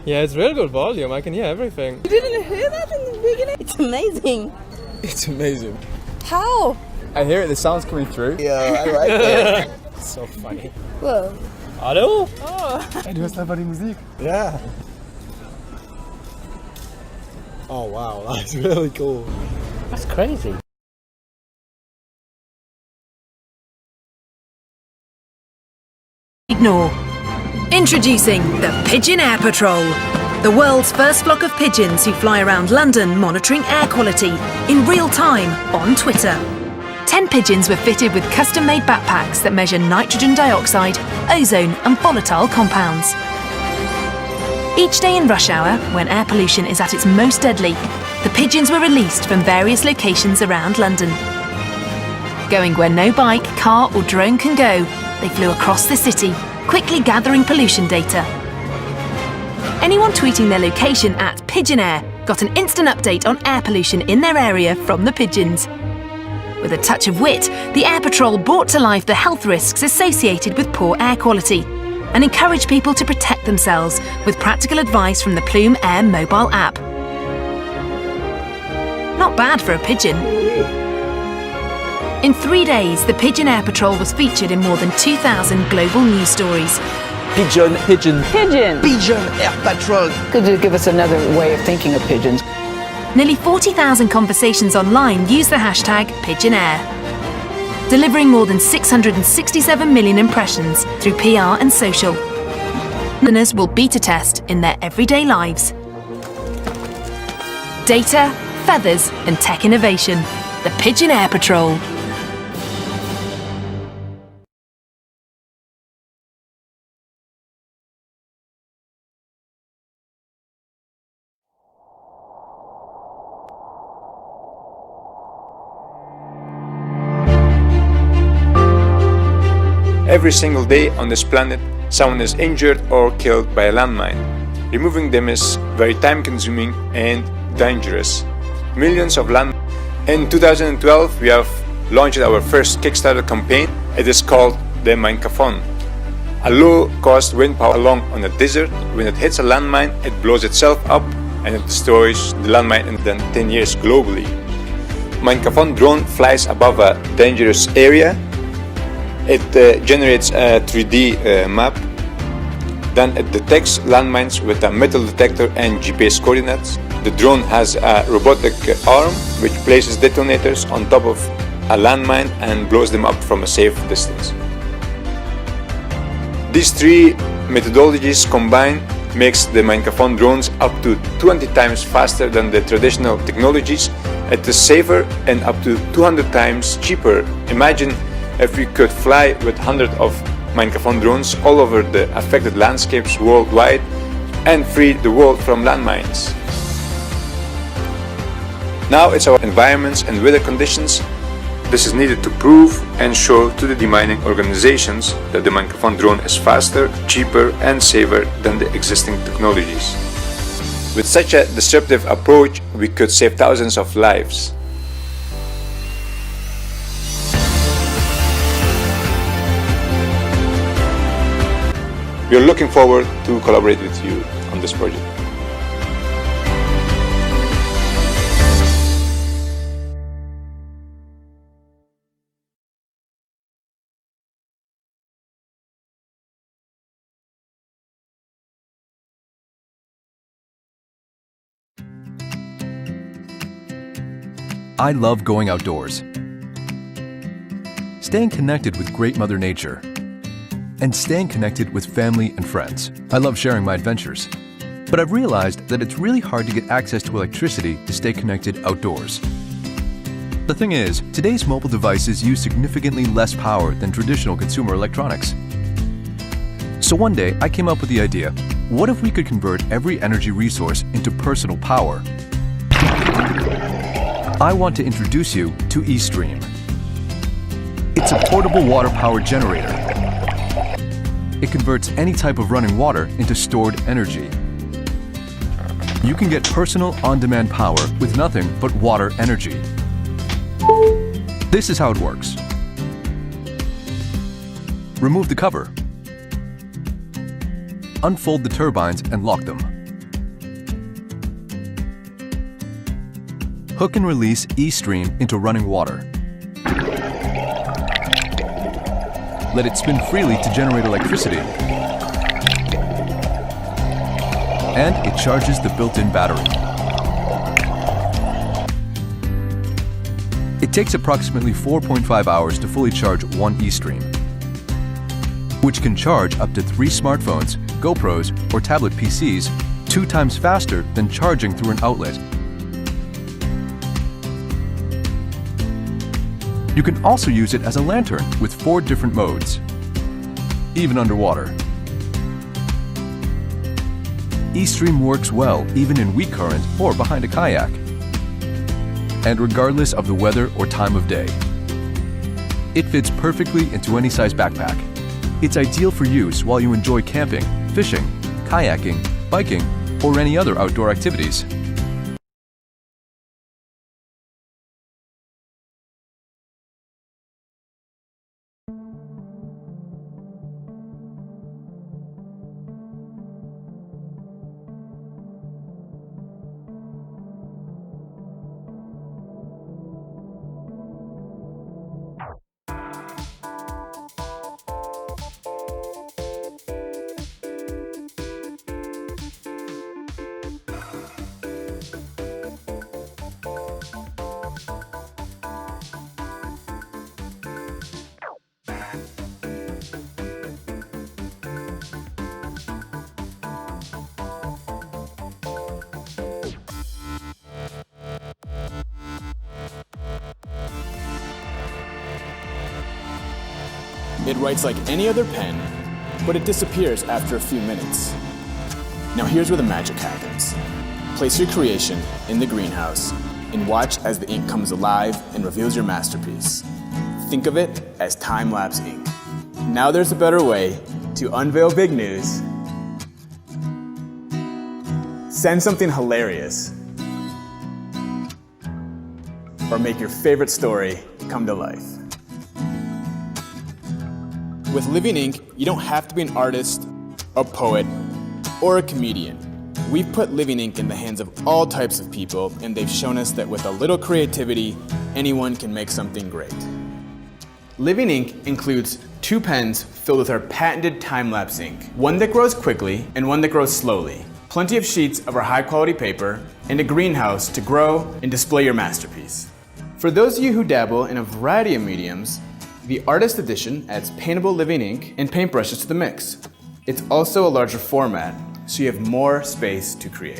Yeah, it's real good volume. I can hear everything. You didn't hear that in the beginning? It's amazing. It's amazing. How? I hear it, the sound's coming through. Yeah, I like it. It's so funny. Whoa. Hallo? Oh. Hey, du hörst einfach die Musik. Yeah. Oh wow, that's really cool. That's crazy. Ignore. Introducing the Pigeon Air Patrol, the world's first flock of pigeons who fly around London monitoring air quality in real time on Twitter. 10 pigeons were fitted with custom-made backpacks that measure nitrogen dioxide, ozone and volatile compounds. Each day in rush hour, when air pollution is at its most deadly, the pigeons were released from various locations around London. Going where no bike, car or drone can go, they flew across the city, quickly gathering pollution data. Anyone tweeting their location at Pigeon Air got an instant update on air pollution in their area from the pigeons. With a touch of wit, the Air Patrol brought to life the health risks associated with poor air quality and encouraged people to protect themselves with practical advice from the Plume Air mobile app. Not bad for a pigeon. In 3 days, the Pigeon Air Patrol was featured in more than 2,000 global news stories. Pigeon. Pigeon. Pigeon Air Patrol. Could you give us another way of thinking of pigeons? Nearly 40,000 conversations online use the hashtag PigeonAir, delivering more than 667 million impressions through PR and social. Listeners will beta test in their everyday lives. Data, feathers and tech innovation. The Pigeon Air Patrol. Every single day on this planet, someone is injured or killed by a landmine. Removing them is very time-consuming and dangerous. Millions of landmines. In 2012, we have launched our first Kickstarter campaign. It is called the Minecraft. A low-cost wind power along on a desert. When it hits a landmine, it blows itself up and it destroys the landmine in 10 years globally. Minecraft drone flies above a dangerous area. It generates a 3D map. Then it detects landmines with a metal detector and GPS coordinates. The drone has a robotic arm which places detonators on top of a landmine and blows them up from a safe distance. These three methodologies combined makes the Minecraft drones up to 20 times faster than the traditional technologies. It is safer and up to 200 times cheaper. Imagine if we could fly with hundreds of Minecraft drones all over the affected landscapes worldwide and free the world from landmines. Now it's our environments and weather conditions. This is needed to prove and show to the demining organizations that the Minecraft drone is faster, cheaper and safer than the existing technologies. With such a disruptive approach, we could save thousands of lives. We are looking forward to collaborate with you on this project. I love going outdoors, staying connected with great Mother Nature, and staying connected with family and friends. I love sharing my adventures, but I've realized that it's really hard to get access to electricity to stay connected outdoors. The thing is, today's mobile devices use significantly less power than traditional consumer electronics. So one day, I came up with the idea, what if we could convert every energy resource into personal power? I want to introduce you to eStream. It's a portable water-powered generator. It converts any type of running water into stored energy. You can get personal on-demand power with nothing but water energy. This is how it works. Remove the cover. Unfold the turbines and lock them. Hook and release eStream into running water. Let it spin freely to generate electricity. And it charges the built-in battery. It takes approximately 4.5 hours to fully charge one eStream, which can charge up to 3 smartphones, GoPros, or tablet PCs 2 times faster than charging through an outlet. You can also use it as a lantern with 4 different modes, even underwater. eStream works well even in weak current or behind a kayak, and regardless of the weather or time of day. It fits perfectly into any size backpack. It's ideal for use while you enjoy camping, fishing, kayaking, biking, or any other outdoor activities. It writes like any other pen, but it disappears after a few minutes. Now here's where the magic happens. Place your creation in the greenhouse and watch as the ink comes alive and reveals your masterpiece. Think of it as time-lapse ink. Now there's a better way to unveil big news. Send something hilarious, or make your favorite story come to life. With Living Ink, you don't have to be an artist, a poet, or a comedian. We've put Living Ink in the hands of all types of people, and they've shown us that with a little creativity, anyone can make something great. Living Ink includes 2 pens filled with our patented time-lapse ink, one that grows quickly and one that grows slowly, plenty of sheets of our high-quality paper, and a greenhouse to grow and display your masterpiece. For those of you who dabble in a variety of mediums, the Artist Edition adds paintable Living Ink and paintbrushes to the mix. It's also a larger format, so you have more space to create.